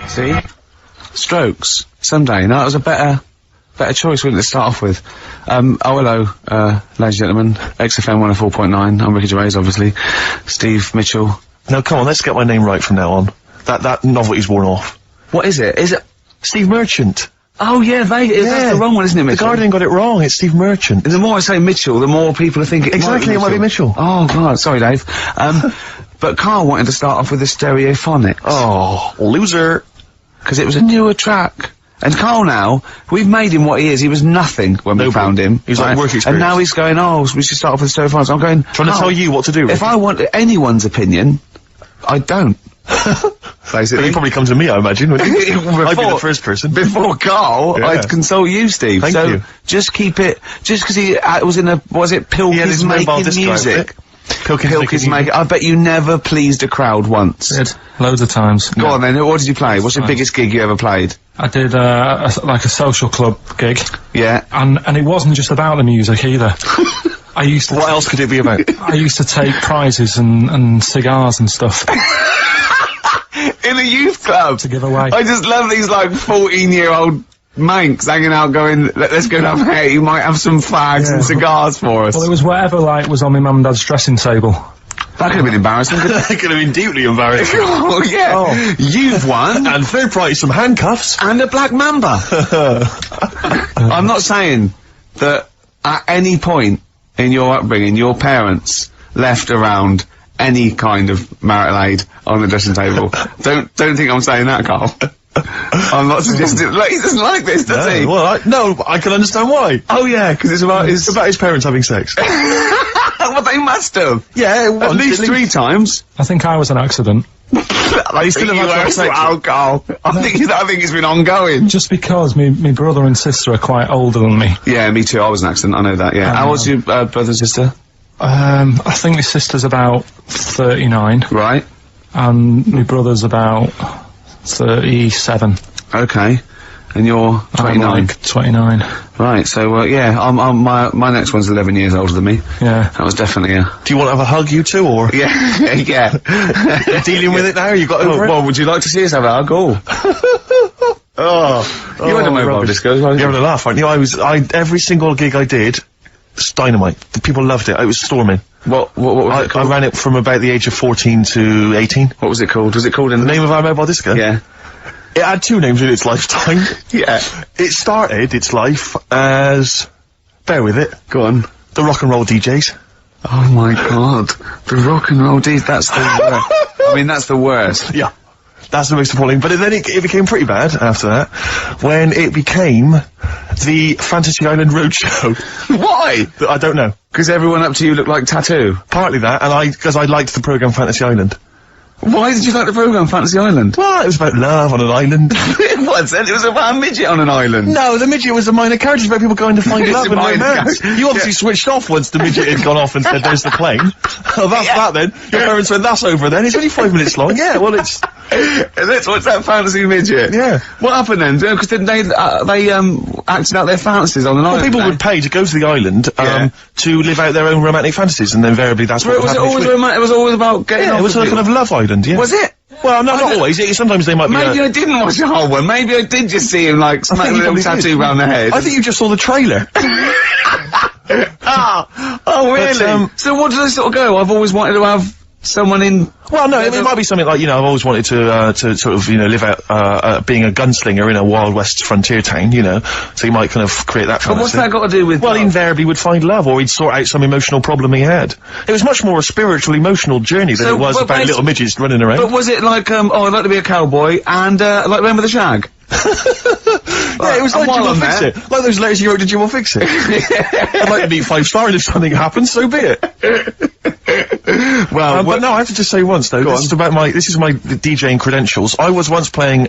See? Strokes. Someday. No, that was a better choice, wouldn't it, to start off with? Hello, ladies and gentlemen. XFM 104.9. I'm Ricky Gervais, obviously. Steve Mitchell. No, come on, let's get my name right from now on. That novelty's worn off. What is it? Is it Steve Merchant? Oh, yeah, that's the wrong one, isn't it, Mitchell? The Guardian got it wrong, it's Steve Merchant. And the more I say Mitchell, the more people are thinking Exactly, it might be Mitchell. Oh, God, sorry, Dave. But Carl wanted to start off with the Stereophonics. Oh, loser. Because it was a newer track. And Carl now, we've made him what he is. He was nothing when we found him. He's like work experience. And now he's going, oh, we should start off with Stereophonics. I'm going, trying to tell you what to do, Ricky. If I want anyone's opinion, I don't. Basically. But you probably come to me, I imagine, wouldn't you? I'd be the first person. Before Carl, yeah. I'd consult you, Steve. Thank you. Just keep it, just because he was in Pilkington making music. Pilkington making, I bet you never pleased a crowd once. Did. Loads of times. Go on then, what did you play? What's the biggest gig you ever played? I did, like a social club gig. Yeah. And it wasn't just about the music either. I used to... What else could it be about? I used to take prizes and cigars and stuff. In a youth club? To give away. I just love these, like, 14-year-old manx hanging out going, let's go and have a hey, you might have some fags and cigars for us. Well, it was whatever, like, was on my mum and dad's dressing table. That could have been embarrassing. That could have been deeply embarrassing. Oh, yeah. Oh. You've won. And third prize, some handcuffs. And a black mamba. I'm not saying that at any point in your upbringing, your parents left around any kind of marital aid on the dressing table. Don't think I'm saying that, Carl. I'm not suggesting. Look, he doesn't like this, does he? Well, I can understand why. Oh yeah, because it's about his parents having sex. Well, they must have. Yeah, at least 3 times. I think I was an accident. I still have Carl. I think it's been ongoing. Just because me brother and sister are quite older than me. Yeah, me too. I was an accident. I know that. Yeah. How old's your brother and sister? I think my sister's about 39. Right. And my brother's about 37. Okay. And you're 29? I'm like 29. Right, so, yeah, my next one's 11 years older than me. Yeah. That was definitely a... Do you want to have a hug, you two, or...? Yeah, yeah. You're dealing with it now, you got over it? Well, would you like to see us have a hug, or...? You had a mobile disco, weren't you? You're having a laugh, aren't you? Every single gig I did, it's dynamite. The people loved it. It was storming. What was it called? I ran it from about the age of 14 to 18. What was it called? Was it called in the name of our mobile disco? Yeah. It had 2 names in its lifetime. Yeah. It started its life as... Bear with it. Go on. The rock and roll DJs. Oh my god. The rock and roll DJs, that's the worst. I mean, that's the worst. Yeah. That's the most appalling. But then it became pretty bad after that, when it became the Fantasy Island Roadshow. Why? I don't know. Because everyone up to you looked like Tattoo? Partly that, and because I liked the programme Fantasy Island. Why did you like the programme Fantasy Island? Well, it was about love on an island. It wasn't. It was about a midget on an island. No, the midget was a minor character. It was about people going to find love and romance. You obviously switched off once the midget had gone off and said, there's the plane. Oh, that's that then. Your parents went, that's over then. It's only 5 minutes long. Yeah, well, it's... What's that fantasy midget? Yeah. What happened then? Because didn't they acted out their fantasies on an island? Well, people would pay to go to the island, to live out their own romantic fantasies, and invariably that's what was it always romantic? It was always about getting off. It was a kind of love island, yeah. Was it? Well, no, not always. Sometimes they might be... Maybe I didn't watch the whole one. Maybe I did just see him, like, smacking a little tattoo round the head. I think you just saw the trailer. Oh, really? But, so what does it sort of go? I've always wanted to have someone in... Well, no, it might be something like, I've always wanted to sort of, live out, being a gunslinger in a Wild West frontier town, so you might kind of create that fantasy. But what's that got to do with... Well, invariably would find love, or he'd sort out some emotional problem he had. It was much more a spiritual, emotional journey than it was about little midgets running around. But was it like, I'd like to be a cowboy, and, like Remember the Shag? Yeah, it was like Jim will fix it. Like those letters you wrote to Jim will fix it. I'd like to be 5-star, and if something happens, so be it. Well, but no, I have to just say once though, this is my DJing credentials. I was once playing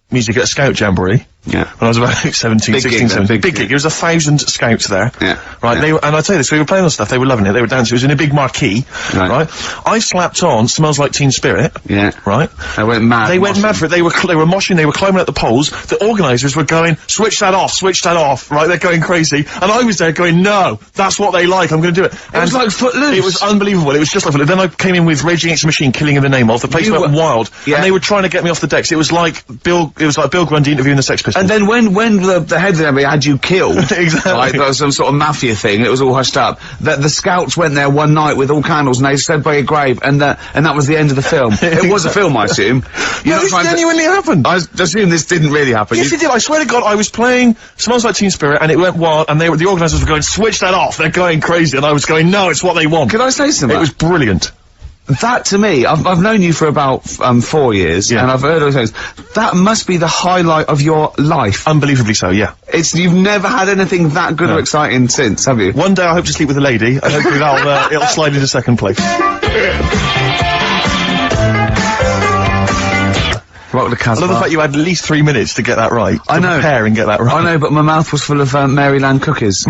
music at a Scout Jamboree. Yeah. When I was about 17, Big 16, gig, 17. big Gig. gig. There was 1,000 scouts there. Yeah. Right, Yeah. they were, and I tell you this, we were playing on stuff, they were loving it, they were dancing, it was in a big marquee, right? I slapped on Smells Like Teen Spirit, Yeah. right? They went mad. They went mad for it, they were moshing, they were climbing up the poles, the organisers were going, switch that off, right? They're going crazy, and I was there going, no, that's what they like, I'm gonna do it. It was like Footloose. It was unbelievable, it was just like Footloose. Then I came in with Rage Against the Machine, Killing in the Name of, the place went wild, and they were trying to get me off the decks, it was like Bill Grundy interviewing the Sex Pistols. And then when the head of everybody had you killed, exactly, like there was some sort of mafia thing, it was all hushed up. That the scouts went there one night with all candles and they stood by a grave, and that was the end of the film. It was a film, I assume. No, this genuinely happened. I assume this didn't really happen. Yes, it did. I swear to God, I was playing Smells Like Teen Spirit, and it went wild, and the organisers were going, switch that off, they're going crazy, and I was going, no, it's what they want. Could I say something? It was brilliant. That, to me, I've known you for about 4 years, and I've heard all those things. That must be the highlight of your life. Unbelievably so, yeah. You've never had anything that good or exciting since, have you? One day I hope to sleep with a lady, and hopefully it'll slide into second place. Rock the Casbah. I love the fact you had at least 3 minutes to get that right. I know. Prepare and get that right. I know, but my mouth was full of Maryland cookies.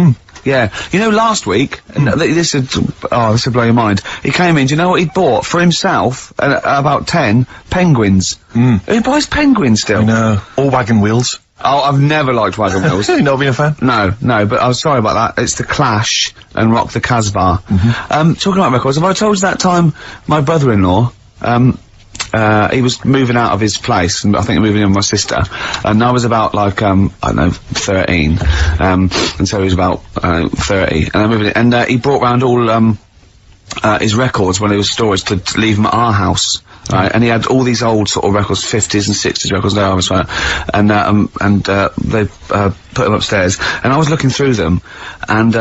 Yeah. You know, last week, this would blow your mind. He came in, do you know what he'd bought? For himself, about 10 penguins. Who buys penguins still? No. Or wagon wheels. Oh, I've never liked wagon wheels. You've not been a fan? No, but I was sorry about that. It's the Clash and Rock the Casbah. Talking about records, have I told you that time my brother-in-law, he was moving out of his place, and I think moving in with my sister, and I was about like, I don't know, 13, and so he was about, 30, and I moved in, and he brought round all, his records when he was storage to leave them at our house. Right, and he had all these old sort of records, 50s and 60s records, no, I was right, and they, put them upstairs, and I was looking through them, and,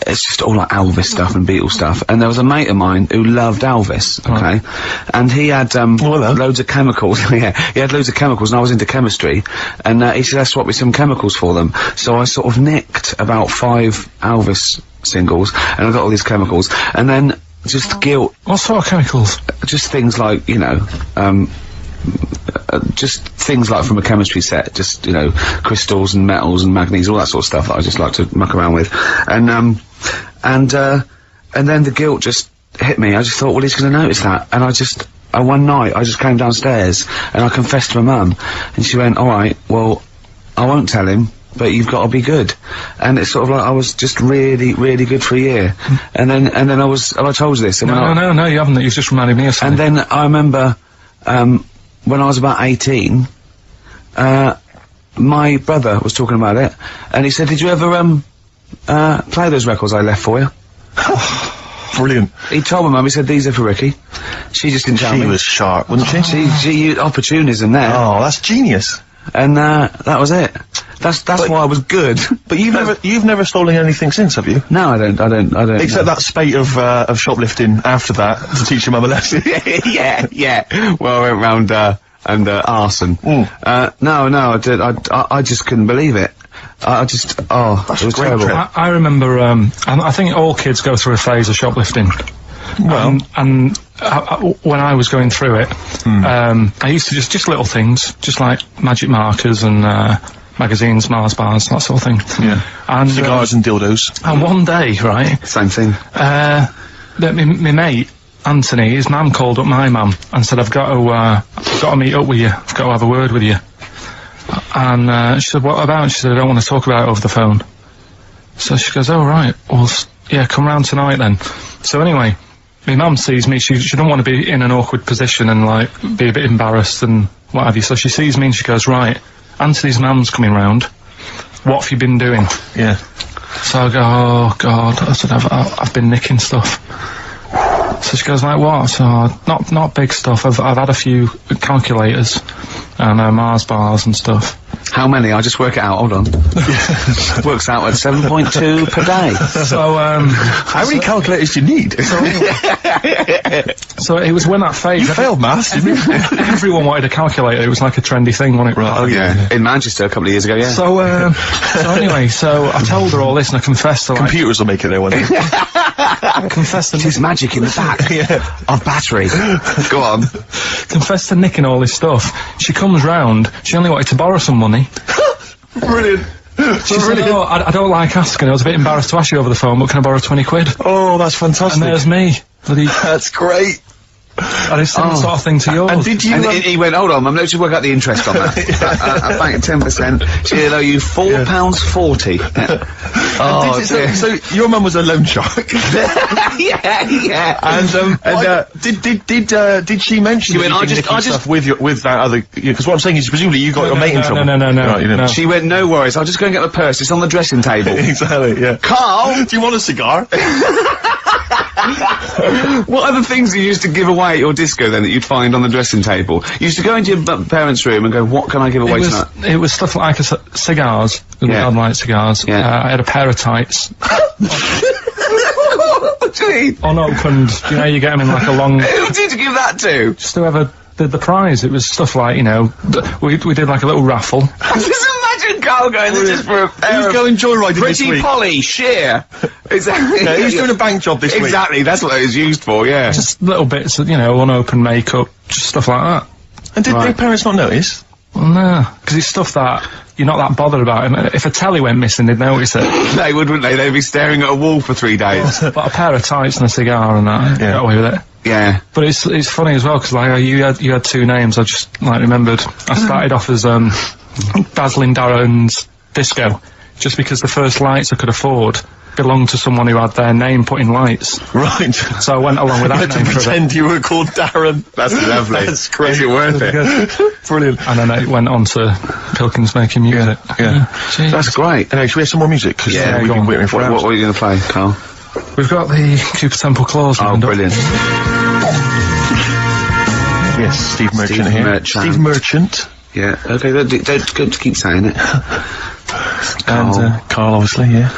it's just all like Elvis stuff and Beatles stuff, and there was a mate of mine who loved Elvis, okay, and he had, loads of chemicals, he had loads of chemicals, and I was into chemistry, and, he said, let's swap me some chemicals for them, so I sort of nicked about 5 Elvis singles, and I got all these chemicals, and then, just guilt. What sort of chemicals? Just things like, you know, just things like from a chemistry set, just, you know, crystals and metals and manganese, all that sort of stuff that I just like to muck around with. And then the guilt just hit me. I just thought, well, he's gonna notice that. And one night, I just came downstairs and I confessed to my mum, and she went, alright, well, I won't tell him, but you've got to be good. And it's sort of like I was just really, really good for a year. And then have I told you this? And No, you haven't. You've just reminded me of something. And then I remember, when I was about 18, my brother was talking about it, and he said, did you ever, play those records I left for you? Brilliant. He told my mum, he said, these are for Ricky. She just didn't tell me. She was sharp, wasn't she? She used opportunism there. Oh, that's genius. And, that was it. That's why I was good. But you've never stolen anything since, have you? No, I don't. Except that spate of shoplifting after that to teach your mum a lesson. yeah. Well, I went round, and arson. No, I did. I just couldn't believe it. It was terrible. I remember, I think all kids go through a phase of shoplifting. Well, and when I was going through it, I used to just little things, just like magic markers and, magazines, Mars bars, that sort of thing. Yeah. And cigars and dildos. And one day, right? Same thing. My mate, Anthony, his mum called up my mum and said, I've got to meet up with you. I've got to have a word with you. And, she said, what about? She said, I don't want to talk about it over the phone. So she goes, oh, right. Well, yeah, come round tonight then. So anyway, my mum sees me, she don't want to be in an awkward position and, like, be a bit embarrassed and what have you. So she sees me and she goes, right, Anthony's mum's coming round. What have you been doing? Yeah. So I go, oh, God. I said, I've been nicking stuff. So she goes, like, what? So, not big stuff. I've had a few calculators and, Mars bars and stuff. How many? I'll just work it out, hold on. Works out at 7.2 per day. So, how many calculators do you need? So it was when that phase. You failed maths, didn't you? Everyone wanted a calculator. It was like a trendy thing, wasn't it? Right. Oh, yeah. In Manchester a couple of years ago, yeah. So, anyway, so I told her all this and I confessed to, like... Computers will make it there one day. I confessed to... There's magic in the back of battery. Go on. Confessed to nicking all this stuff. She comes round, she only wanted to borrow some money. Brilliant. She said, "Oh, I don't like asking. I was a bit embarrassed to ask you over the phone, but can I borrow 20 quid?" Oh, that's fantastic. And there's me. That's great. And it's similar sort of thing to yours. And did you... And he went, hold on, Mum, let's just work out the interest on that. I bank 10%. She'll owe you £4.40. So your mum was a loan shark. yeah. And did she mention went, that you did stuff with that other? Because what I'm saying is, presumably you got your mate in trouble. No. Right, you didn't. No. She went, no worries, I'll just go and get my purse. It's on the dressing table. Exactly. Yeah. Carl, do you want a cigar? what are the things you used to give away at your disco then that you'd find on the dressing table? You used to go into your parents' room and go, what can I give away tonight? It was stuff like cigars. Yeah. I'd like cigars. Yeah. I had a pair of tights. What do you mean? Unopened. You know, you get them in like a long... Who did you give that to? Just whoever did the prize. It was stuff like, you know, we did like a little raffle. Just imagine Carl going there just for a pair Who's of going joyriding this Pretty week? Polly, sheer. Exactly. Yeah, who's doing a bank job this week? Exactly, that's what it was used for, yeah. Just little bits of, you know, unopened makeup, just stuff like that. And did their parents not notice? Well, no, because it's stuff that you're not that bothered about. If a telly went missing, they'd notice it. They would, wouldn't they? They'd be staring at a wall for 3 days. But a pair of tights and a cigar and that, got away with it. Yeah. But it's funny as well, because like you had 2 names. I just like remembered. I started off as Dazzling Darren's Disco, just because the first lights I could afford belonged to someone who had their name put in lights. Right. So I went along with that You had name to for a bit. pretend you were called Darren. That's lovely. That's great. Is it worth it? Brilliant. And then it went on to Pilkins making music. Yeah. Jeez. That's great. Anyway, should we have some more music? 'Cause, Yeah, we've go been on. waiting for What hours. are you going to play, Carl? We've got the Cooper Temple Claws Oh, lined up. brilliant. Yes, Steve Merchant Steve here. Merchant. Steve Merchant. Yeah, okay, don't keep saying it. And Carl, obviously, yeah.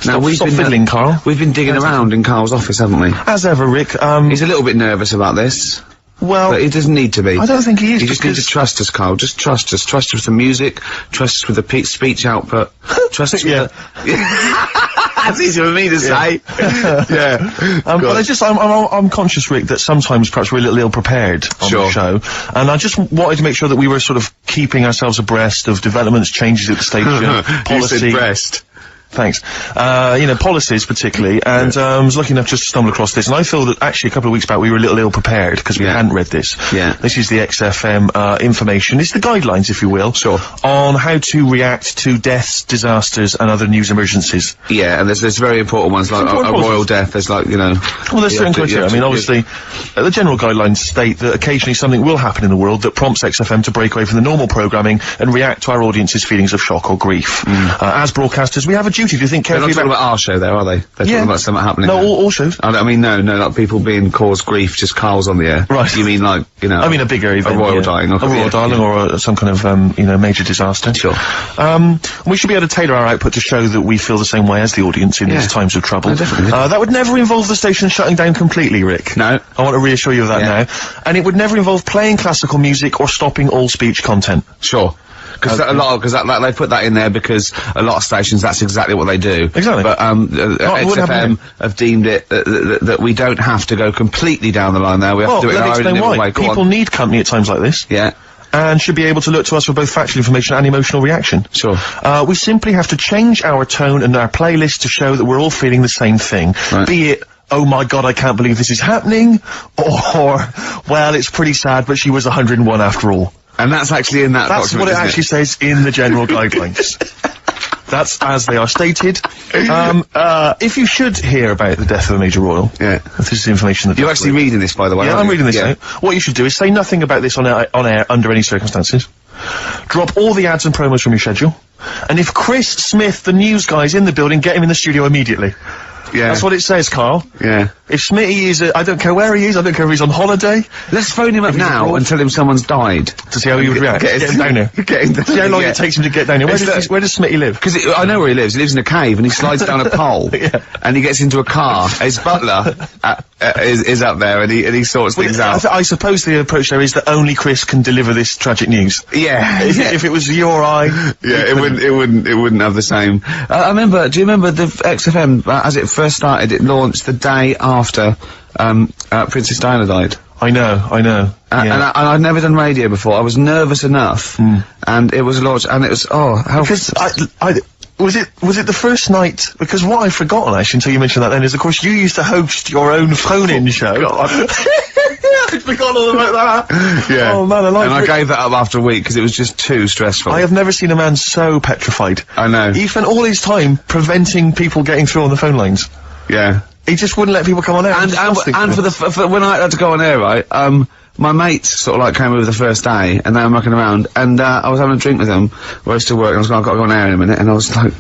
Now, Stop fiddling, Carl. We've been digging around in Carl's office, haven't we? As ever, Rick, He's a little bit nervous about this, well, but he doesn't need to be. I don't think he is, You just need to trust us, Carl. Just trust us. Trust us with the music, trust us with the speech output, trust us with That's easy for me to say. Yeah. but I'm conscious, Rick, that sometimes perhaps we're a little ill-prepared on the show, and I just wanted to make sure that we were sort of keeping ourselves abreast of developments, changes at the station, policy. You said breast. Thanks. You know, policies particularly, and I was lucky enough just to stumble across this, and I feel that actually a couple of weeks back we were a little ill-prepared because we hadn't read this. Yeah. This is the XFM information. It's the guidelines, if you will, on how to react to deaths, disasters, and other news emergencies. Yeah, and there's very important ones like a royal death. There's like, you know. Well, there's certain criteria. I mean, obviously, the general guidelines state that occasionally something will happen in the world that prompts XFM to break away from the normal programming and react to our audience's feelings of shock or grief. As broadcasters, we have a duty to think They're not carefully talking about our show there, are they? They're talking about something happening No, there. all shows. I mean, no, like people being caused grief, just Carl's on the air. Right. You mean like, you know. I mean a bigger event. A royal dying. A royal dying or some kind of, you know, major disaster. Sure. We should be able to tailor our output to show that we feel the same way as the audience in these times of trouble. No, definitely. That would never involve the station shutting down completely, Rick. No. I want to reassure you of that now. And it would never involve playing classical music or stopping all speech content. Sure. Because they put that in there because a lot of stations, that's exactly what they do. Exactly. But XFM have deemed it that we don't have to go completely down the line there. We have to do it in our own little way. People need company at times like this. Yeah. And should be able to look to us for both factual information and emotional reaction. Sure. We simply have to change our tone and our playlist to show that we're all feeling the same thing. Right. Be it, oh my god, I can't believe this is happening, or, well, it's pretty sad, but she was 101 after all. And that's actually in that That's document, what it actually says in the general guidelines. That's as they are stated. If you should hear about the death of a major royal, this is information that... You're actually reading this, by the way, Yeah, aren't I'm you? reading this out. What you should do is say nothing about this on air under any circumstances. Drop all the ads and promos from your schedule. And if Chris Smith, the news guy, is in the building, get him in the studio immediately. Yeah. That's what it says, Carl. Yeah. If Smitty is, I don't care where he is, I don't care if he's on holiday. Let's phone him up now and tell him someone's died. To see how he would react. Get him down here. Get him down See how long it takes him to get down here. Where does Smitty live? Because I know where he lives. He lives in a cave and he slides down a pole. And he gets into a car. His butler is up there and he sorts things out. I suppose the approach there is that only Chris can deliver this tragic news. Yeah. If it was you or I... Yeah, it wouldn't have the same. Do you remember the XFM, as it first first started, it launched the day after, Princess Diana died. I know. Yeah. And I'd never done radio before. I was nervous enough, and it was launched, and it was, how... Because was it the first night? Because what I've forgotten, actually, until you mentioned that then, is of course you used to host your own phone-in show. I'd forgotten all about that. Yeah. Oh man, I gave that up after a week because it was just too stressful. I have never seen a man so petrified. I know. He spent all his time preventing people getting through on the phone lines. Yeah. He just wouldn't let people come on air. And for when I had to go on air, right, my mates sort of like came over the first day, and they were mucking around, and I was having a drink with them where I was still working. I was going, I've got to go on air in a minute, and I was like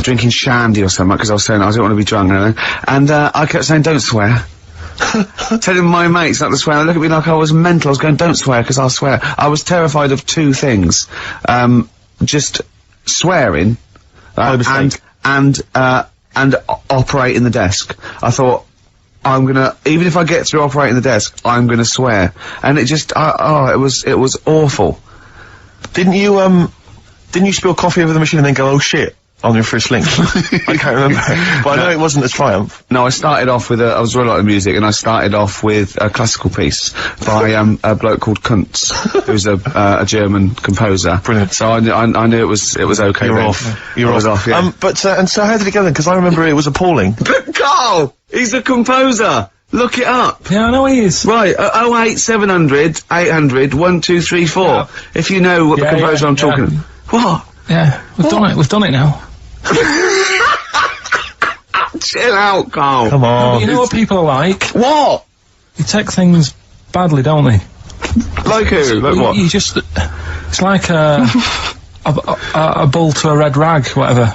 drinking shandy or something because I was saying I didn't want to be drunk and everything. And I kept saying, don't swear. Telling my mates not to swear. They look at me like I was mental. I was going, don't swear, because I'll swear. I was terrified of two things. Just swearing, and operating the desk. I thought, I'm gonna, even if I get through operating the desk, I'm gonna swear. And it just, it was awful. Didn't you spill coffee over the machine and then go, oh shit, on your first link? I can't remember. But I know it wasn't a triumph. No, I started off with I was really like the music, and I started off with a classical piece by a bloke called Kuntz, who's a German composer. Brilliant. So I knew it was okay. You're then. off. I was off, yeah. And so how did it go then? Because I remember it was appalling. But Carl! He's a composer! Look it up! Yeah, I know he is. Right, 08700 800 1234. Yeah. If you know what the composer I'm talking... What? Yeah, we've done it now. Chill out, Carl. Come on. You know what people are like? What? They take things badly, don't they? Like who? Like what? You just... It's like a bull to a red rag, whatever.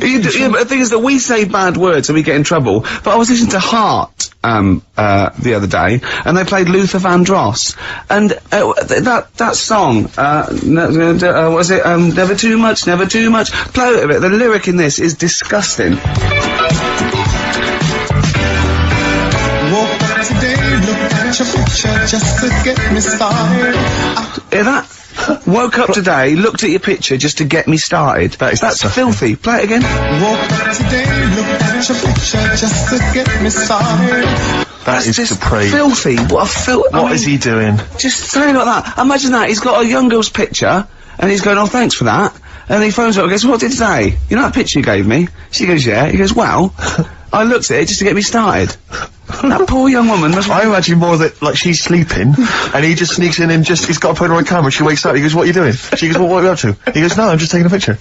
Yeah, but the thing is that we say bad words and we get in trouble. But I was listening to Heart the other day, and they played Luther Vandross, and that song, was it Never Too Much, Never Too Much? Play it a bit. The lyric in this is disgusting. Woke up today, looked at your picture just to get me started. Hear that? Woke up today, looked at your picture just to get me started. That's filthy. Play it again. Woke up today, looked at your picture just to get me started. That is just depraved. filthy. What is he doing? Just saying like that. Imagine that. He's got a young girl's picture, and he's going, oh, thanks for that. And he phones up and goes, what did it say? You know that picture you gave me? She goes, yeah. He goes, well, I looked at it just to get me started. That poor young woman must... I imagine more that, like, she's sleeping, and he just sneaks in and he's got a Polaroid camera, she wakes up, he goes, what are you doing? She goes, well, what are you up to? He goes, no, I'm just taking a picture.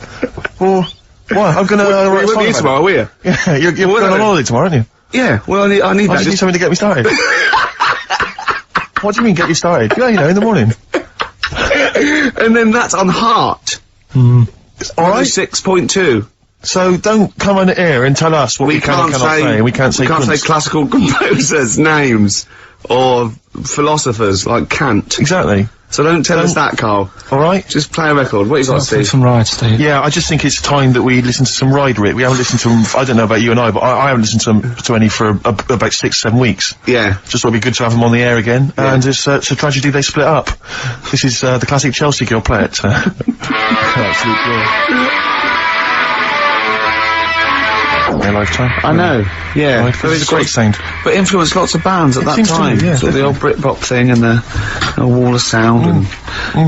Well, what? I'm gonna... We're with you tomorrow, will you? Yeah, you're going on holiday tomorrow, aren't you? Yeah, well, I need that. Just need something to get me started. What do you mean, get you started? Yeah, you know, in the morning. And then that's on Heart. Alright. 6.2. So don't come on air and tell us what we can and cannot say. We can't say classical composers' names or philosophers like Kant. Exactly. So don't tell us that, Carl. Alright? Just play a record. What you got, Steve? Some rides, Steve. Yeah, I just think it's time that we listen to some Ride Rit. We haven't listened to them, I don't know about you and I, but I haven't listened to any for about 6-7 weeks. Yeah. Just thought it'd be good to have them on the air again. Yeah. And it's a tragedy they split up. This is the classic Chelsea girl, play it. Absolute joy. Their lifetime. I know, yeah. Right, it's a great sound. But influenced lots of bands at that time. Yeah. Sort of the old Britpop thing and the Wall of Sound and...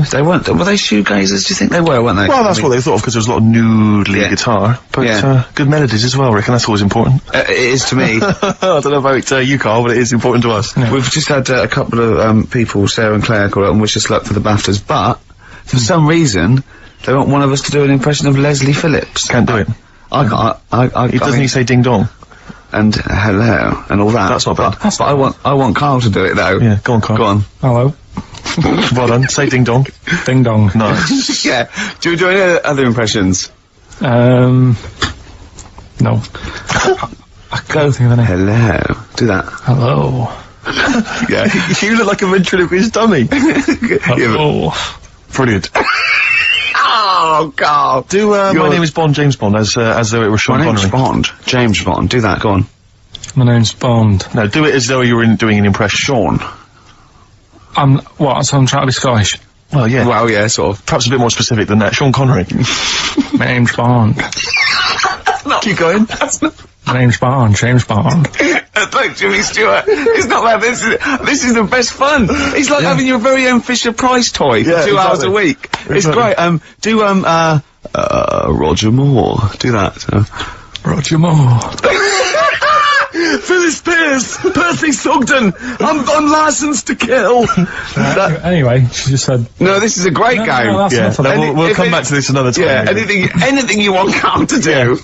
They weren't... Were they shoegazers? Do you think they were, weren't they? Well, that's what they thought of, because there was a lot of nude lead guitar. But, good melodies as well, Rick, and that's always important. It is to me. I don't know about you, Carl, but it is important to us. Yeah. We've just had a couple of people, Sarah and Claire, call up and wish us luck for the BAFTAs, but for some reason, they want one of us to do an impression of Leslie Phillips. Can't do it. I can't. Doesn't he say ding dong? And hello and all that. That's not bad. But I want Carl to do it though. Yeah, go on, Carl. Go on. Hello. Well done. Say ding dong. Ding dong. Nice. Yeah. Do you do any other impressions? No. I don't think of any. Hello. Do that. Hello. Yeah. You look like a ventriloquist dummy. Hello. Brilliant. Oh, God. Do, my name is Bond, James Bond, as though it were Sean Connery. My name's Bond. James Bond. Do that, go on. My name's Bond. No, do it as though you were doing an impression. Sean. So I'm trying to be Scottish. Well, yeah. Well, yeah, sort of. Perhaps a bit more specific than that. Sean Connery. My name's Bond. That's not Keep going. James Bond. Look, Jimmy Stewart. It's not that. This is the best fun. It's like having your very own Fisher-Price toy for 2 hours a week. It's great. Do Roger Moore. Do that. Roger Moore. Phyllis Pierce, Percy Sugden, I'm licensed to kill. Anyway, she just said... No, this is a great game. No, that's not we'll come back to this another time. Yeah, anything you want Carl to do.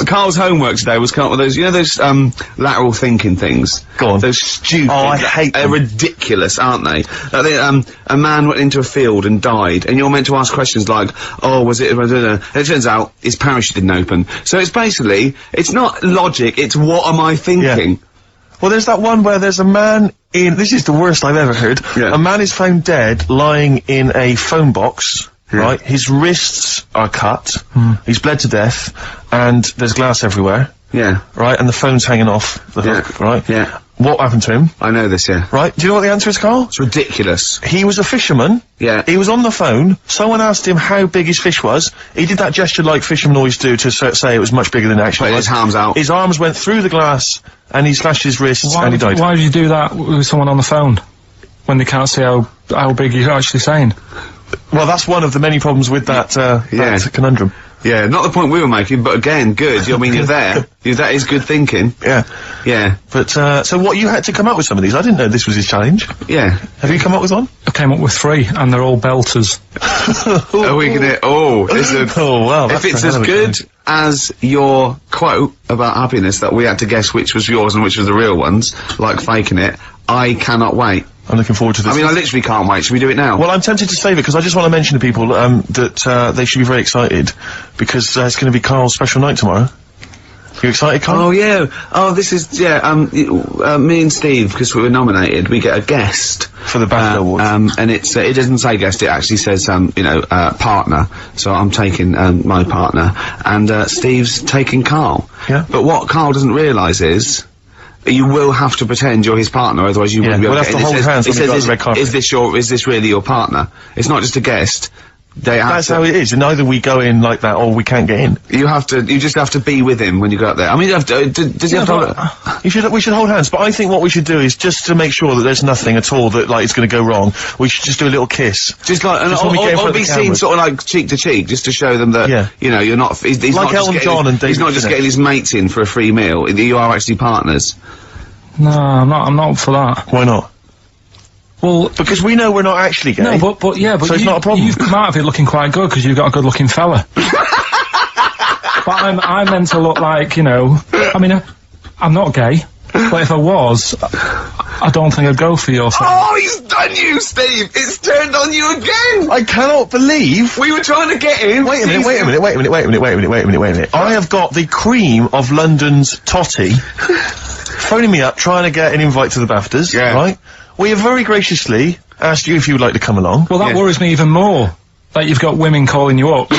Carl's homework today was come up with those, you know those, lateral thinking things? Go on. Those stupid... Oh, I hate them. They're ridiculous, aren't they? A man went into a field and died, and you're meant to ask questions like, oh, was it... And it turns out his parachute didn't open. So it's basically, it's not logic, it's what am I thinking? Yeah. Well, there's that one where there's a man in... This is the worst I've ever heard. Yeah. A man is found dead lying in a phone box. Right, his wrists are cut, he's bled to death, and there's glass everywhere. Yeah. Right, and the phone's hanging off the hook, right? Yeah. What happened to him? I know this, yeah. Right, do you know what the answer is, Carl? It's ridiculous. He was a fisherman. Yeah. He was on the phone, someone asked him how big his fish was, he did that gesture like fishermen always do to say it was much bigger than it actually Put was. his arms out. His arms went through the glass, and he slashed his wrists, and he died. Why would you do that with someone on the phone? When they can't see how big you're actually saying? Well, that's one of the many problems with that, that conundrum. Yeah, not the point we were making, but again, good. I mean, you're there. That is good thinking. Yeah. Yeah. But, so what, you had to come up with some of these? I didn't know this was his challenge. Yeah. Have you come up with one? I came up with 3, and they're all belters. Are we gonna... Oh, listen. Oh, wow. If it's as good as your quote about happiness that we had to guess which was yours and which was the real ones, like faking it, I cannot wait. I'm looking forward to this. I mean, I literally can't wait. Should we do it now? Well, I'm tempted to save it, because I just want to mention to people, that, they should be very excited, because, it's gonna be Carl's special night tomorrow. You excited, Carl? Oh, yeah. Oh, this is, me and Steve, because we were nominated, we get a guest. For the BAFTA Awards. And it's, it doesn't say guest, it actually says, partner. So I'm taking, my partner. And, Steve's taking Carl. Yeah. But what Carl doesn't realise is, you will have to pretend you're his partner, otherwise you wouldn't be able we'll to have to hold hands when we go on the red carpet. is this really your partner? It's not just a guest. That's how it is, and either we go in like that, or we can't get in. You just have to be with him when you go up there. I mean, does he have to... We should hold hands, but I think what we should do is, just to make sure that there's nothing at all that, like, is gonna go wrong, we should just do a little kiss. Just like, or be seen sort of like cheek to cheek, just to show them that, you know, you're not, he's like not Elton John and David he's not just getting his mates in for a free meal, you are actually partners. No, I'm not for that. Why not? Well, because we know we're not actually gay. No, but so it's not a problem. You've come out of it looking quite good, because you've got a good-looking fella. But I'm meant to look like, you know, I mean, I'm not gay, but if I was, I don't think I'd go for your thing. Oh, he's done you, Steve! It's turned on you again! I cannot believe... We were trying to get in! Wait a minute. I have got the cream of London's totty phoning me up, trying to get an invite to the BAFTAs, right? We have very graciously asked you if you would like to come along. Well, that worries me even more. That you've got women calling you up.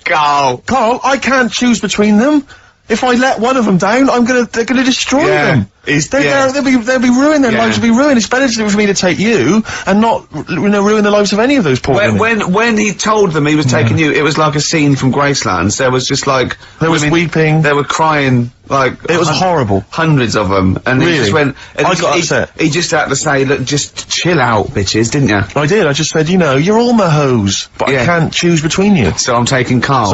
Carl, I can't choose between them. If I let one of them down, they're gonna destroy them. They'll be ruined, their lives will be ruined. It's better for me to take you and not, ruin the lives of any of those poor women. When he told them he was taking you, it was like a scene from Graceland. There was just like... There was weeping. They were crying, like... It was horrible. Hundreds of them. And really? He just went... I got upset. He just had to say, look, just chill out, bitches, didn't you? I did. I just said, you're all my hoes, but I can't choose between you. So I'm taking Carl.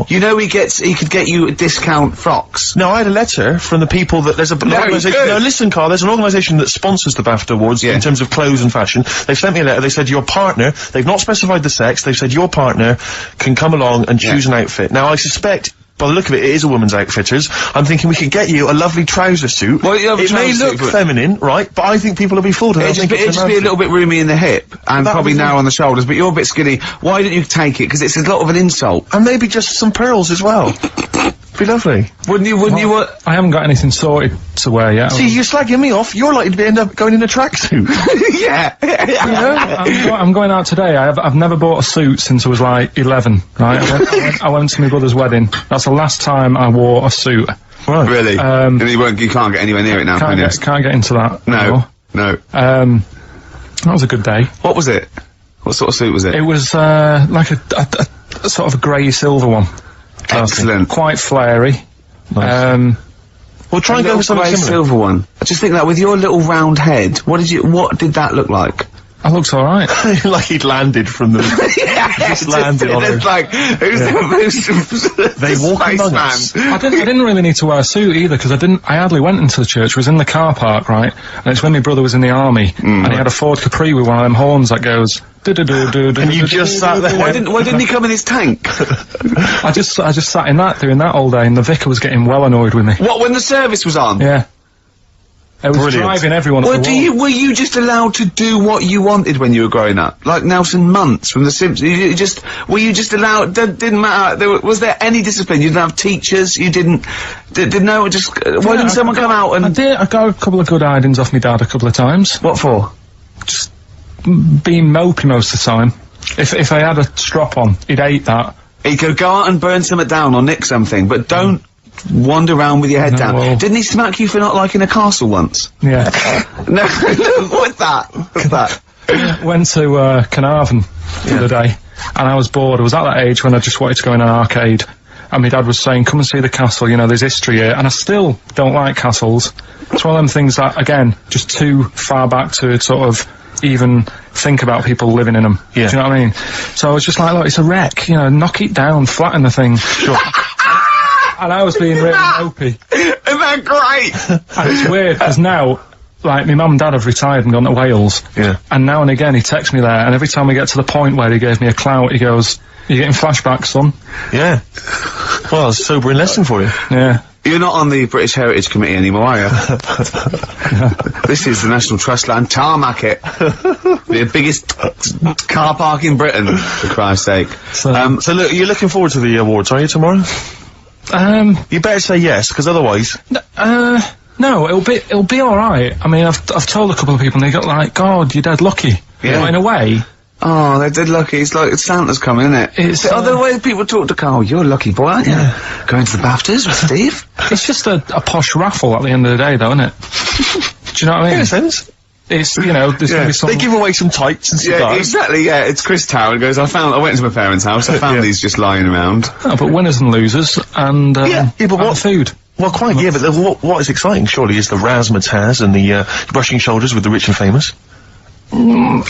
You know he could get you discount frocks. No, I had a letter from the people that there's no, listen, Carl, there's an organisation that sponsors the BAFTA Awards in terms of clothes and fashion. They've sent me a letter, they said your partner, they've not specified the sex, they've said your partner can come along and choose an outfit. Now, I suspect, by the look of it, it is a woman's outfitters. I'm thinking we could get you a lovely trouser suit. Well, it may look feminine, right, but I think people will be fooled. It'd just be a little bit roomy in the hip, and probably narrow on the shoulders, but you're a bit skinny. Why don't you take it? Because it's a lot of an insult. And maybe just some pearls as well. Be lovely. Wouldn't you? I haven't got anything sorted to wear yet. See, you're slagging me off. You're likely to end up going in a tracksuit. Yeah. I'm going out today. I've never bought a suit since I was like 11. Right. I went to my brother's wedding. That's the last time I wore a suit. Right. Really? And you can't get anywhere near it now, can you? Can't get into that. No. That was a good day. What was it? What sort of suit was it? It was like a sort of a grey silver one. Excellent. Quite flary. Nice. Well, try and go for something grey similar. silver one. I just think that with your little round head, what did that look like? That looks alright. Like he'd landed from the... just landed on it's it. like, who's They walk among us. I didn't really need to wear a suit either, because I hardly went into the church. I was in the car park, right? And it's when my brother was in the army, and he had a Ford Capri with one of them horns that goes... And you just sat there. Why didn't he come in his tank? I just sat in that, doing that all day, and the vicar was getting well annoyed with me. What, when the service was on? Yeah. It was Brilliant. driving everyone up the wall. Were you just allowed to do what you wanted when you were growing up? Like Nelson Muntz from The Simpsons? Were you just allowed, didn't matter, was there any discipline? You didn't have teachers, you didn't know, why didn't someone come out and... I got a couple of good hidings off my dad a couple of times. What for? Just being mopey most of the time. If I had a strop on, he'd hate that. He could go out and burn something down or nick something, but don't wander around with your head down. well- Didn't he smack you for not liking a castle once? Yeah. No, what's that? What's that? Went to Carnarvon the other day, and I was bored. I was at that age when I just wanted to go in an arcade, and my dad was saying, come and see the castle, you know, there's history here, and I still don't like castles. It's one of them things that, again, just too far back to sort of even think about people living in them. Yeah. Do you know what I mean? So I was just like, look, it's a wreck, you know, knock it down, flatten the thing. Sure. And I was being really mopey. Isn't that great? And it's weird, because now, like, my mum and dad have retired and gone to Wales. Yeah. And now and again he texts me there, and every time we get to the point where he gave me a clout, he goes, "You're getting flashbacks, son." Yeah. Well, it's a sobering lesson for you. Yeah. You're not on the British Heritage Committee anymore, are you? This is the National Trust land. Tarmac it. The biggest car park in Britain, for Christ's sake. So look, you're looking forward to the awards, are you, tomorrow? You better say yes, because otherwise... No, it'll be alright. I mean, I've told a couple of people, and they got like, God, you're dead lucky. Yeah. But in a way... Oh, they're dead lucky. It's like Santa's coming, isn't it? It's, the way people talk to Carl, you're a lucky boy, aren't you? Going to the BAFTAs with Steve? It's just a posh raffle at the end of the day, though, isn't it? Do you know what I mean? In a sense. It's, you know, there's gonna be some... They give away some tights and Yeah, cigars. exactly, yeah. It's Chris Tower and goes, I went to my parents' house, I found these just lying around. Oh, but winners and losers, and, Yeah, but and what- food. Well, quite, yeah, but what is exciting, surely, is the razzmatazz and the brushing shoulders with the rich and famous. I'm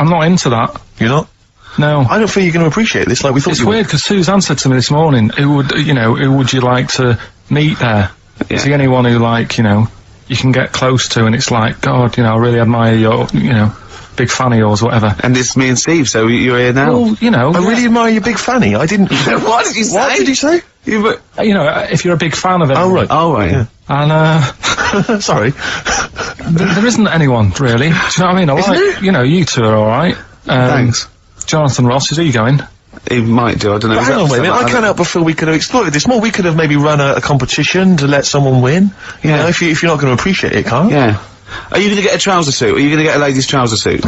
not into that. You're not? No. I don't feel you're going to appreciate this like we thought It's you weird, because Suzanne said to me this morning, who would you like to meet there? Yeah. See anyone who, like, you know, you can get close to, and it's like, God, you know, I really admire your, you know, big fan of yours, whatever. And it's me and Steve, so you're here now. Well, you know... I really admire your big fanny. I didn't... What did you say? What did you say? You were... You know, if you're a big fan of it... Oh, right. Oh, right. Yeah. And, Sorry. there isn't anyone, really. Do you know what I mean? I like, you know, you two are alright. Thanks. Jonathan Ross, is he going? He might do, I don't know. But hang on, wait a minute. I can't help but feel we could have exploited this more. We could have maybe run a competition to let someone win. You Yeah. know, if you're not going to appreciate it, Carl. Yeah. Are you going to get a trouser suit? Are you going to get a ladies' trouser suit?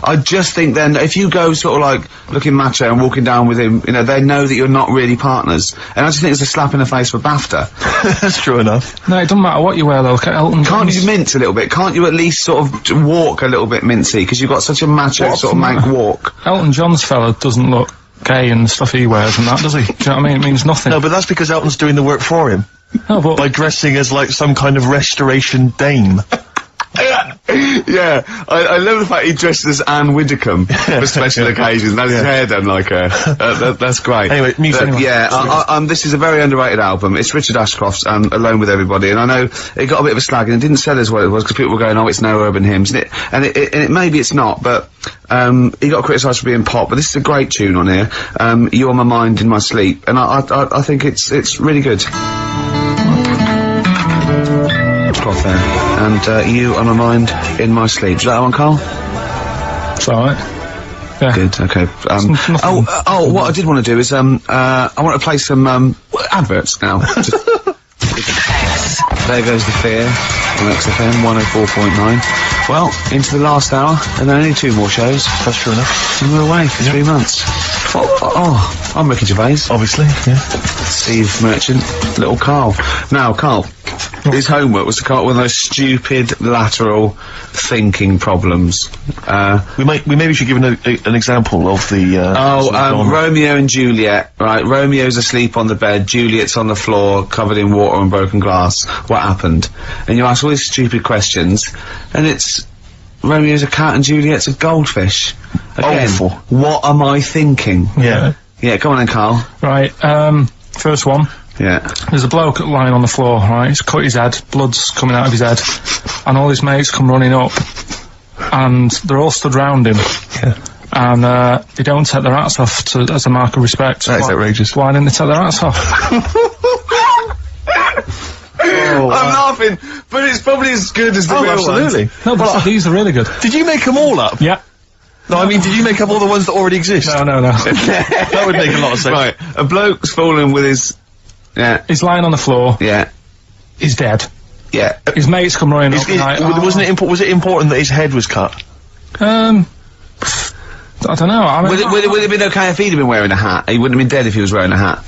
I just think then, if you go sort of like looking macho and walking down with him, you know, they know that you're not really partners. And I just think it's a slap in the face for BAFTA. That's true enough. No, it doesn't matter what you wear, though. Look at Elton Can't John's. you mince a little bit? Can't you at least sort of walk a little bit mincy? Because you've got such a macho sort of mank walk. Elton John's fella doesn't look gay and the stuff he wears and that, does he? Do you know what I mean? It means nothing. No, but that's because Elton's doing the work for him. No, but... By dressing as like some kind of restoration dame. Yeah, I love the fact he dresses as Anne Widdecombe for special occasions. That's his hair done like her. That's great. Anyway, music. Yeah, this is a very underrated album. It's Richard Ashcroft's Alone With Everybody, and I know it got a bit of a slag and it didn't sell as well as it was because people were going, oh, it's no urban hymns, and it maybe it's not, but he got criticised for being pop, but this is a great tune on here. You On My Mind in My Sleep, and I think it's really good. Ashcroft there, and You On My Mind in My Sleep. Is that one, Carl? It's alright. Yeah. Good, okay. What I did want to do is, I want to play some, adverts now. There goes the fear on XFM 104.9. Well, into the last hour, and then only 2 more shows. That's true enough. And we're away for 3 months. Oh, I'm Ricky Gervais. Obviously, yeah. Steve Merchant, little Carl. Now, Carl, his homework was to come up with those stupid lateral thinking problems. We maybe should give an example of the, Romeo and Juliet, right? Romeo's asleep on the bed, Juliet's on the floor, covered in water and broken glass. What happened? And you ask all these stupid questions, and it's Romeo's a cat and Juliet's a goldfish. Again, awful. What am I thinking? Yeah. Yeah, come on then, Carl. Right, first one. Yeah. There's a bloke lying on the floor, right? He's cut his head, blood's coming out of his head, and all his mates come running up, and they're all stood round him. Yeah. And, they don't take their hats off as a mark of respect. That is outrageous. Why didn't they take their hats off? I'm laughing, but it's probably as good as the real absolutely. ones. No, but these are really good. Did you make them all up? Yeah. No, I mean, did you make up all the ones that already exist? No. That would make a lot of sense. Right, a bloke's fallen with his... Yeah. He's lying on the floor. Yeah. He's dead. Yeah. His mates come running up. Was it important that his head was cut? I don't know. I mean, Would it have been okay if he'd have been wearing a hat? He wouldn't have been dead if he was wearing a hat.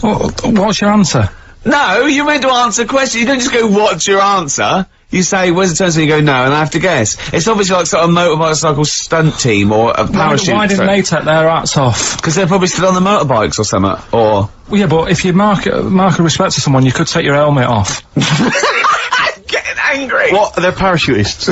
What's your answer? No, you're meant to answer questions. You don't just go, what's your answer? You say, where's the turn, so you go, no, and I have to guess. It's obviously like sort of motorcycle stunt team or a parachute. Why didn't they take their hats off? Because they're probably still on the motorbikes or something, or... Well, yeah, but if you mark a respect to someone, you could take your helmet off. I'm getting angry! What? They're parachutists.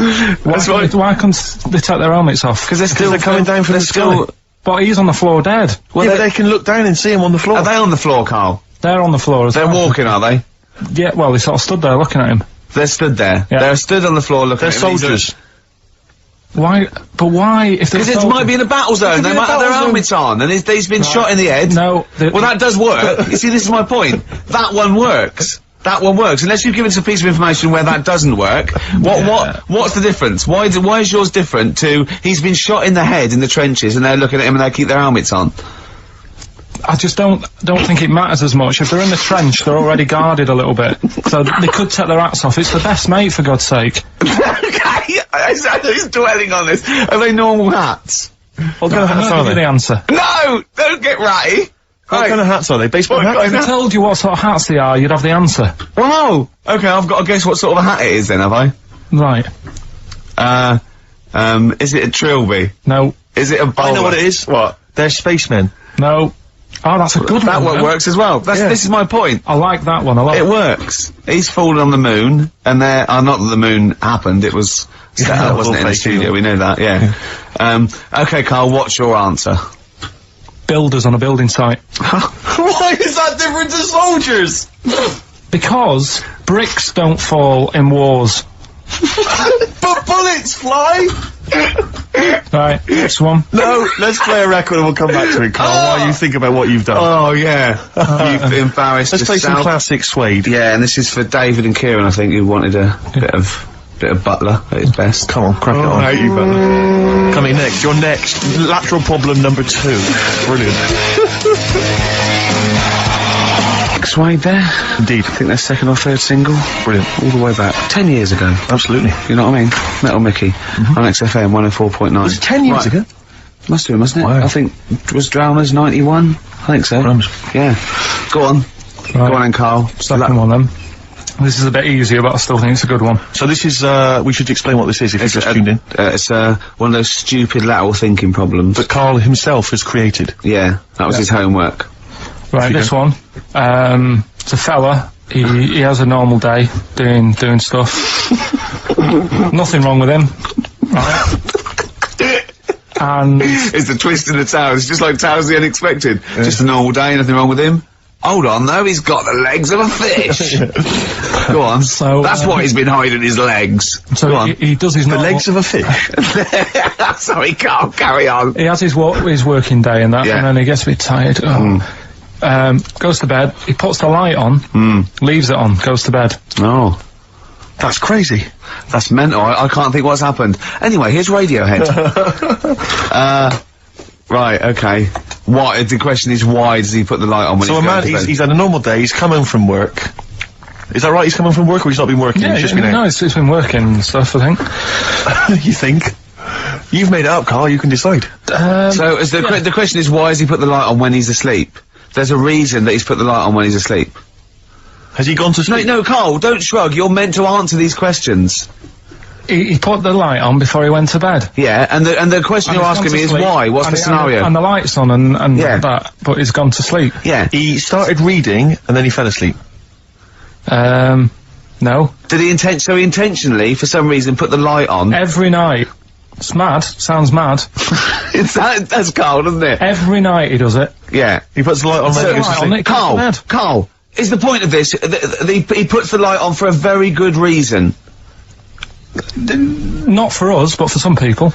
Why can't they take their helmets off? Because they're coming down from the sky. But he's on the floor dead. Well, yeah, but they can look down and see him on the floor. Are they on the floor, Carl? They're on the floor as well. They're walking, are they? Yeah, well, they sort of stood there looking at him. They're stood there. Yeah. They're stood on the floor looking at him. They're soldiers. Why? But why? If Because it might be in a battle zone. They might have their helmets on, and he's been shot in the head. No. Well, that does work. You see, this is my point. That one works. That one works. Unless you've given us a piece of information where that doesn't work. What's the difference? Why is yours different to he's been shot in the head in the trenches, and they're looking at him and they keep their helmets on? I just don't think it matters as much. If they're in the trench, they're already guarded a little bit. So they could take their hats off. It's the best mate, for God's sake. Okay, who's dwelling on this? Are they normal hats? What kind of hats are they? The answer. No! Don't get ratty! What kind of hats are they? Baseball hats? If I told you what sort of hats they are, you'd have the answer. Well, no! Okay, I've got to guess what sort of a hat it is then, have I? Right. Is it a trilby? No. Is it a bowler? I know what it is. What? They're spacemen. No. Oh, that's a good one. That one works as well. This is my point. I like that one a lot. It works. He's fallen on the moon, and not that the moon happened, it was set up, wasn't it, in the studio, we know that, yeah. Okay, Carl, what's your answer? Builders on a building site. Why is that different to soldiers? Because bricks don't fall in wars. But bullets fly! Right, next one. No, let's play a record and we'll come back to it, Carl, while you think about what you've done. Oh, yeah. You've embarrassed Let's play some classic Suede. Yeah, and this is for David and Kieran, I think, who wanted a bit of Butler at his best. Come on, crack it on. I hate you, Butler. Coming next, your next lateral problem number 2. Brilliant. Suede there. Indeed. I think their second or third single. Brilliant. All the way back. 10 years ago. Absolutely. You know what I mean? Metal Mickey. On XFM 104.9. Was it 10 years ago? Must have been, mustn't it? Wow. I think, was Drowners 91? I think so. Crumbs. Yeah. Go on. Right. Go on then, Carl. Second one then. This is a bit easier, but I still think it's a good one. So this is, we should explain what this is if you've just tuned in. It's one of those stupid lateral thinking problems. That Carl himself has created. Yeah, that was his homework. Right, this one. It's a fella. He has a normal day doing stuff. Nothing wrong with him. Right. And It's the twist in the tale. It's just like Tales of the Unexpected. Just a normal day, nothing wrong with him. Hold on, though, he's got the legs of a fish. Go on. So, that's why he's been hiding his legs. so Go on. he does his The normal, legs of a fish. Sorry, Carl, carry on. he has his working day and that, Yeah. and then he gets a bit tired. Goes to bed. He puts the light on, leaves it on, goes to bed. Oh. That's crazy. That's mental. I can't think what's happened. Anyway, here's Radiohead. Right, okay. Why? The question is, why does he put the light on when So he's a going man, to bed? he's had a normal day, he's come home from work. Is that right? He's come home from work or he's not been working? Yeah, he's just been no, out? it's been working and stuff, I think. You think? You've made it up, Carl, you can decide. So, as the question is, why has he put the light on when he's asleep? There's a reason that he's put the light on when he's asleep. Has he gone to sleep? No, Carl, don't shrug. You're meant to answer these questions. He put the light on before he went to bed. Yeah, and the question you're asking me is why? What's the scenario? And the light's on and Yeah. that, but he's gone to sleep. Yeah. He started reading, and then he fell asleep. No. Did he intentionally, for some reason, put the light on? Every night. It's mad. Sounds mad. That's Carl, doesn't it? Every night he does it. Yeah. He puts the light on when he goes to sleep. Carl, is the point of this, he puts the light on for a very good reason. Not for us, but for some people.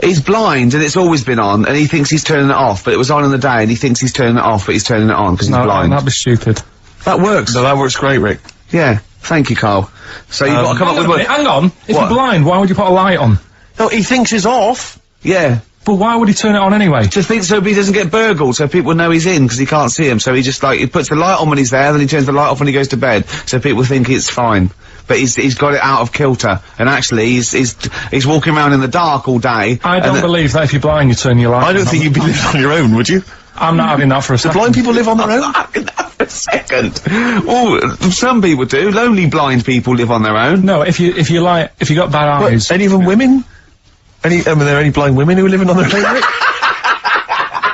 He's blind, and it's always been on, and he thinks he's turning it off, but it was on in the day, and he thinks he's turning it off, but he's turning it on, because he's blind. That'd be stupid. That works. No, that works great, Rick. Yeah. Thank you, Carl. So you've got to come up with what... Hang on. If you're blind, why would you put a light on? No, he thinks it's off. Yeah. But why would he turn it on anyway? Just think so he doesn't get burgled, so people know he's in, because he can't see him, so he just, like, he puts the light on when he's there, then he turns the light off when he goes to bed, so people think it's fine. But he's got it out of kilter, and actually he's walking around in the dark all day. I don't believe that if you're blind you turn your light on. I don't think you'd be living on your own, would you? I'm not having that for a second. Do blind people live on their own? I'm not having that for a second. Well, some people do. Lonely blind people live on their own. No, if you got bad eyes. Any of them women? Are there any blind women who are living on their own?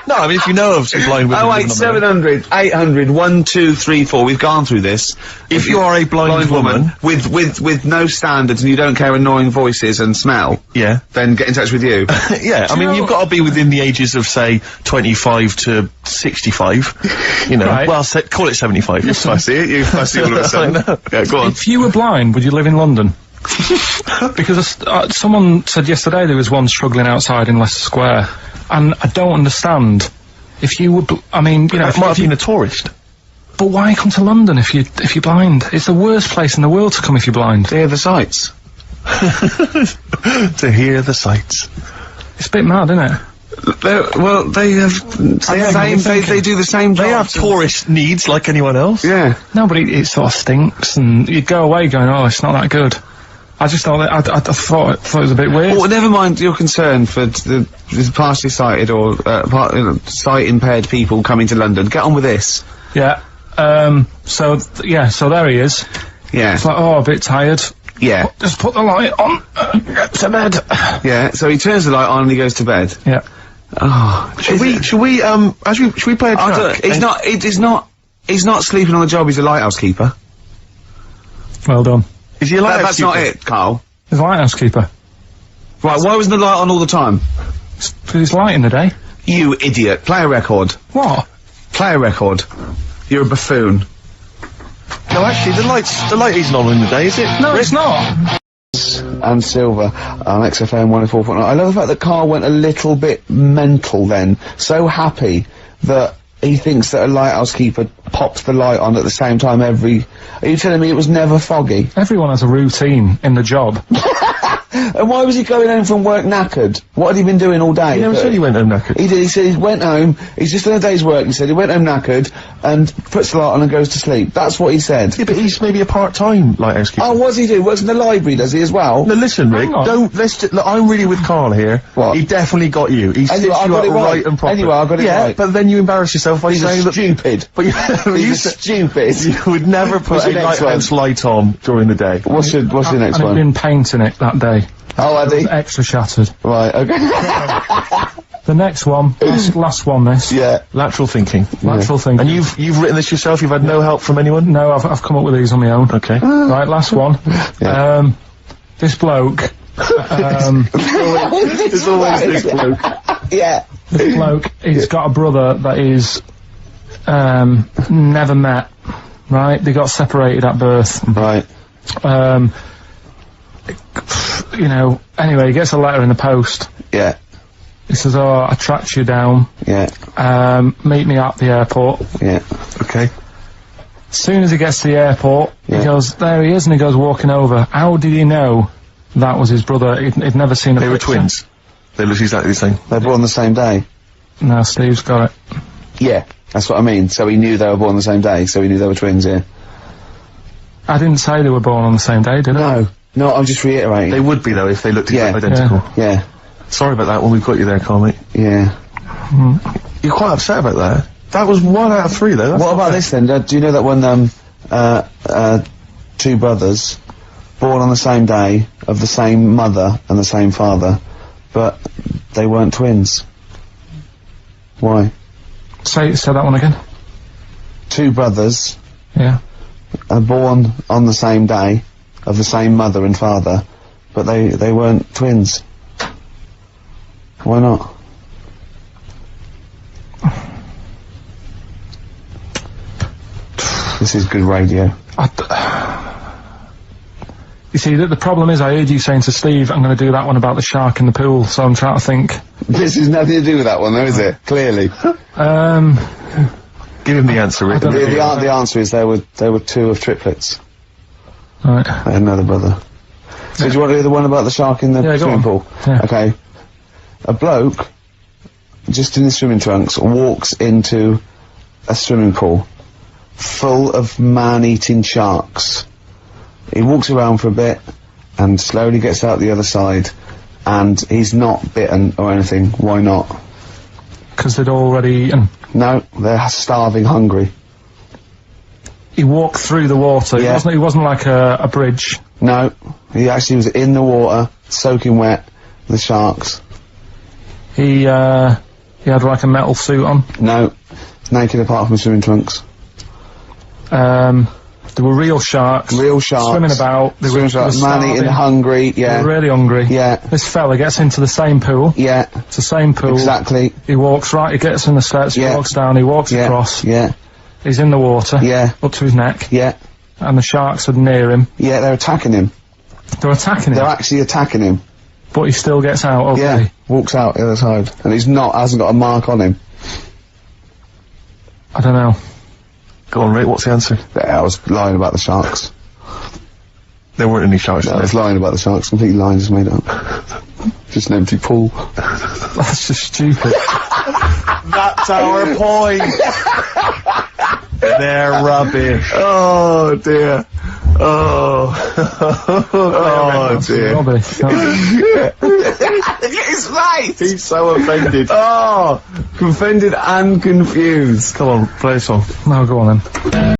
No, I mean, if you know of some blind women. 08700 800 1234. We've gone through this. If you are a blind woman with no standards and you don't care annoying voices and smell, yeah, then get in touch with you. Yeah, I mean, you've got to be within the ages of, say, 25 to 65. You know, Right. well, call it 75. I see it. You fussy all of a sudden. Yeah, go on. If you were blind, would you live in London? Because someone said yesterday there was one struggling outside in Leicester Square, and I don't understand. If you were, I mean, you know, That might have been a tourist. but why come to London if you're blind? It's the worst place in the world to come if you're blind. To hear the sights. To hear the sights. It's a bit mad, isn't it? Well, they have they do the same job. They have tourist needs like anyone else. Yeah. No, but it sort of stinks, and you go away going, oh, it's not that good. I just thought that, I thought it was a bit weird. Well, never mind your concern for the partially sighted or sight impaired people coming to London. Get on with this. Yeah. So there he is. Yeah. It's like, oh, a bit tired. Yeah. Just put the light on. Get to bed. Yeah. So he turns the light on and he goes to bed. Yeah. Oh. Should we play a track? He's not sleeping on the job. He's a lighthouse keeper. Well done. Is he a lighthouse That's not it, Carl. He's a lighthouse keeper. Right. Why wasn't the light on all the time? Because it's light in the day. You idiot. Play a record. What? Play a record. You're a buffoon. No, actually, the light isn't on in the day, is it? No, it's not. And Silver on XFM 104.9. I love the fact that Carl went a little bit mental then. So happy that he thinks that a lighthouse keeper pops the light on at the same time every... Are you telling me it was never foggy? Everyone has a routine in the job. And why was he going home from work knackered? What had he been doing all day? He never said he went home knackered. He did. He said he went home, he's just done a day's work, he said he went home knackered and puts the light on and goes to sleep. That's what he said. Yeah, but he's maybe a part-time lighthouse keeper. Oh, what does he do? Works in the library, does he, as well? No, listen, Rick, Hang on. look, I'm really with Carl here. What? He definitely got you. He stitched you I got up it right and proper. Anyway, I got it yeah, right. but then you embarrass yourself by He's saying that... stupid. But He's stupid. You would never put What's a your next lighthouse light on during the day. What's your next And one? he'd been painting it that day. Oh, had he? Extra shattered. Right, okay. The next one, last one this. Yeah. Lateral thinking. Lateral thinking. And you've written this yourself? You've had no help from anyone? No, I've come up with these on my own. Okay. Right, last one. Yeah. This bloke. There's always this bloke. Yeah. This bloke, he's got a brother that is, never met. Right? They got separated at birth. Right. You know, anyway, he gets a letter in the post. Yeah. He says, oh, I tracked you down. Yeah. Meet me at the airport. Yeah. Okay. As soon as he gets to the airport, Yeah. he goes, there he is, and he goes walking over. How did he know that was his brother? He'd never seen a They were picture. twins. They look exactly the same. They were born the same day. No, Steve's got it. Yeah. That's what I mean. So he knew they were born the same day, so he knew they were twins, yeah. I didn't say they were born on the same day, did I? No. No, I'm just reiterating. They would be, though, if they looked Yeah. identical. Yeah. Sorry about that when we've got you there, Carl, mate. Yeah. You're quite upset about that. That was 1 out of 3, though. That's What about this then? Do you know that when, two brothers, born on the same day, of the same mother and the same father, but they weren't twins? Why? Say that one again. Two brothers Yeah. are born on the same day, of the same mother and father, but they weren't twins. Why not? This is good radio. You see, the problem is I heard you saying to Steve, I'm going to do that one about the shark in the pool, so I'm trying to think. This has nothing to do with that one, though, is it? Clearly. Give him the answer, Rick. The answer is they were two of triplets. Right. They had another brother. So do you want to do the one about the shark in the Yeah, go swimming on. pool? Yeah. Okay. A bloke, just in his swimming trunks, walks into a swimming pool full of man-eating sharks. He walks around for a bit and slowly gets out the other side, and he's not bitten or anything. Why not? Because they'd already eaten. No, they're starving hungry. He walked through the water. Yeah. He wasn't like a bridge. No, he actually was in the water, soaking wet, the sharks. He had like a metal suit on. No, naked apart from swimming trunks. There were real sharks. Real sharks. Swimming about. They Swimming were sharks, starving. man-eating, hungry, They yeah. were really hungry. Yeah. This fella gets into the same pool. Yeah, It's the same pool. exactly. He walks right, he gets in the steps, Yeah. he walks down, he walks Yeah, across. yeah, He's in the water. Yeah. Up to his neck. yeah, And the sharks are near him. yeah, they're attacking him. They're attacking him. They're actually attacking him. But he still gets out, okay. Yeah, walks out the other side. And hasn't got a mark on him. I don't know. Go on, Rick, what's the answer? Yeah, I was lying about the sharks. There weren't any sharks I there. was lying about the sharks, completely lying, just made up. Just an empty pool. That's just stupid. That's our point! They're rubbish. Oh dear. Oh. Oh dear. Rubbish. His face! He's so offended. Oh! Offended and confused. Come on, play a song. No, go on then.